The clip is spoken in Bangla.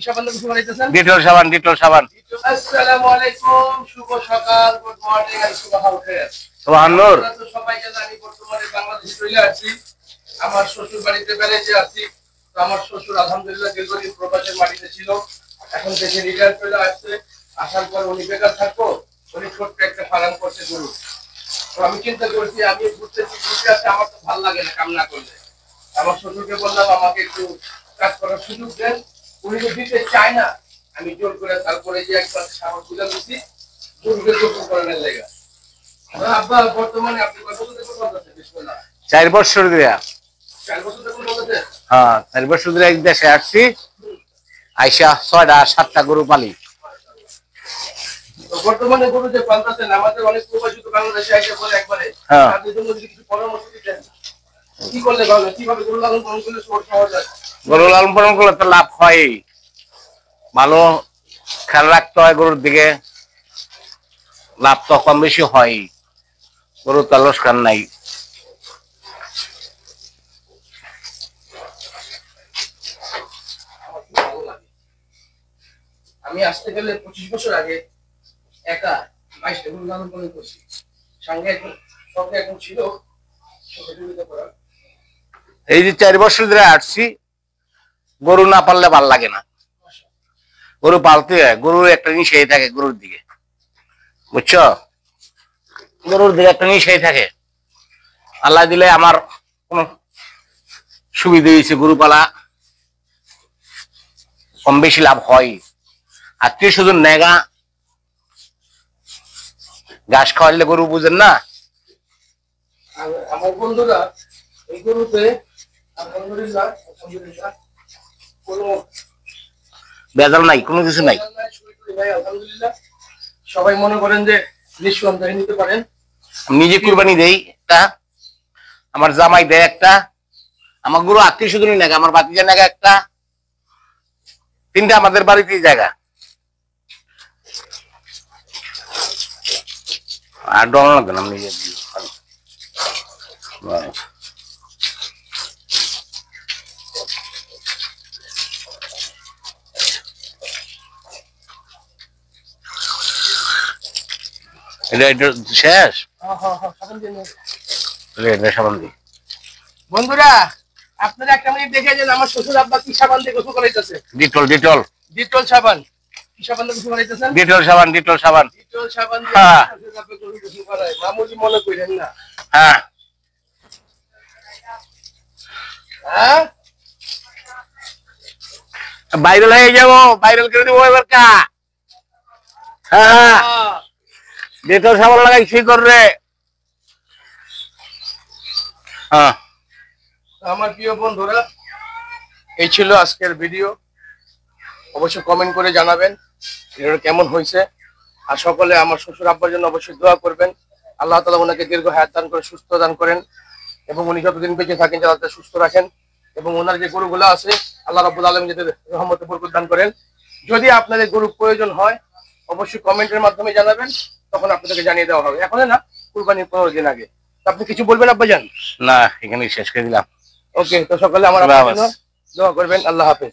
সাবান দিয়ে গোসল করাইতেছেন? ডিটল সাবান, ডিটল সাবান। আসসালামু আলাইকুম, শুভ সকাল, গুড মর্নিং আর শুভ খায়ের। সুবহানাল্লাহ। আপনারা তো সবাই জানেন আমি বর্তমানে বাংলাদেশে চলে আসছি। আমার শ্বশুর বাড়িতে বেড়াইতে আসছি। তো আমার শ্বশুর আলহামদুলিল্লাহ দীর্ঘদিন প্রবাসের মাটিতে ছিল। এখন থেকে রিটায়ার চলে আসছে। আসার পর উনি বেকার থাকতো, উনি ছোট্ট একটা ফার্ম করতে গরু। তো আমি চিন্তা করছি আমি ঘুরতেছি, ঘুরতে আসতে আমার তো ভালো লাগে না কাম না করলে। আমার শ্বশুরকে বললাম আমাকে একটু কাজ করার সুযোগ দেন। উনি তো দিতে চায় না। আমি জোর করে তারপরে যে একবার সাহস তুলে দিচ্ছি গরুকে গোসল করানোর জায়গা। আব্বা বর্তমানে আপনি কত বছর থেকে করতেছেন? বিসমিল্লাহ। 4 বছর ধরে। 4 বছর থেকে করতেছেন? হ্যাঁ, 4 বছর ধরে এক দেশে আসছি। আইসা 6টা 7টা গরু পালি। তো বর্তমানে গরু যে পালতেছেন, আমাদের অনেক প্রবাসী তো বাংলাদেশে এসে বলে একবারে তাদের জন্য যদি কিছু পরামর্শ দিতেন কি করলে ভালো, কিভাবে গরু লালন পালন করলে সহজ হয়? গরু লালন পালন করলে তো লাভ হয়, ভালো খেয়াল রাখতে হয় গরুর দিকে, লাভ তো কম বেশি হয়, গরুর তো লোকসান নাই। আমি আসতে গেলে 25 বছর আগে একা 22টা গরু লালন পালন করছি। সঙ্গে এখন ছিল সহযোগিতা করা। এই যে 4 বছর ধরে আসছি, গরু না পাললে ভাল লাগে না। গরু পালতে হয়, গরুর একটা নিষেধ থাকে গরুর দিকে, বুঝছো? গরুর দিকে একটা নিষেধ থাকে। আল্লাহ দিলে আমার কোন সুবিধা হয়েছে, গরু পালা কম বেশি লাভ হয়। আত্মীয় স্বজন নেগা ঘাস খাওয়াইলে গরু বুঝেন না। আমার বন্ধুরা এই গরুতে আলহামদুলিল্লাহ কোনো বেজাল নাই, কোনো কিছু নাই। আলহামদুলিল্লাহ সবাই মনে করেন যে নিঃসন্দেহে নিতে পারেন। নিজে কুরবানি দেই একটা, আমার জামাই দেয় একটা, আমার গরু আত্মীয় স্বজনই নাকি, আমার বাতিজা নাকি একটা, 3টা আমাদের বাড়িতেই জায়গা। আর ডর লাগবে না, নিজে এটা শেষ। বন্ধুরা আপনারা একটা মিনিট দেখে যান আমার শ্বশুর আব্বা কি সাবান দিয়ে গোসল করাইতেছে। ডিটল, ডিটল, ডিটল সাবান। কি সাবান দিয়ে গোসল করাইতেছেন? ডিটল সাবান, ডিটল সাবান। ডিটল সাবান দিয়ে শ্বশুর আব্বা গোসল করায়, মামুলি মনে করেন না। হ্যাঁ হ্যাঁ, ভাইরাল হয়ে যাবো, ভাইরাল করে দেবো এবার কা। হ্যাঁ, ডিটল সাবান লাগাই কি করবে। হ্যাঁ, আমার প্রিয় বন্ধুরা এই ছিল আজকের ভিডিও। অবশ্যই কমেন্ট করে জানাবেন ভিডিওটা কেমন হয়েছে। আর সকলে আমার শ্বশুর আব্বার জন্য অবশ্যই দোয়া করবেন। আল্লাহ তাআলা ওনাকে দীর্ঘ হায়াত দান করে সুস্থ দান করেন এবং উনি যতদিন বেঁচে থাকেন যাতে সুস্থ রাখেন এবং ওনার যে গরুগুলো আছে আল্লাহ রাব্বুল আলামিন যাতে রহমতে বরকত দান করেন। যদি আপনাদের গরু প্রয়োজন হয় অবশ্যই কমেন্টের মাধ্যমে জানাবেন, তখন আপনাদেরকে জানিয়ে দেওয়া হবে। এখন না, কুরবানির 15 দিন আগে। আপনি কিছু বলবেন আব্বাজান? না, এখানেই শেষ করে দিলাম। ওকে, তো সকলে আমার দোয়া করবেন। আল্লাহ হাফেজ।